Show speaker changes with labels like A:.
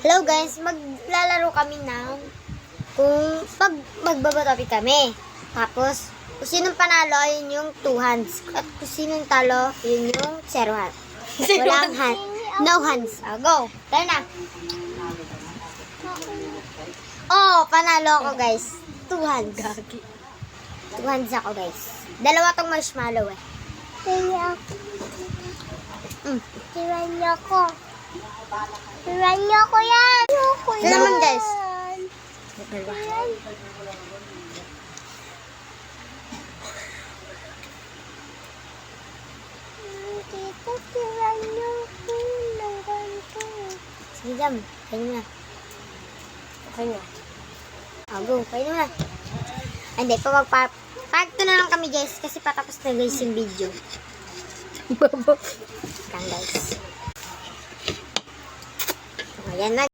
A: Hello guys, maglalaro kami ng kung magbabato kami. Tapos, kung sinong panalo, yun yung 2 hands. At kung sinong talo, yun yung 0 hands. Walang hand. No hands. Oh, go. Tara na. Oh, panalo ako guys. 2 hands. 2 hands ako guys. Dalawa tong marshmallow eh.
B: Kaya ako. Tiran niyo ako. Tiran niyo ako yan.
A: Ito naman guys.
B: Tito, tiran niyo ako ng ganito.
A: Sige jam. Kain mo na.
B: Okay na.
A: Oh, go. Kain mo na. Hindi, pag-parto na lang kami guys kasi patapos na guys yung video. Kang guys. Ayan na.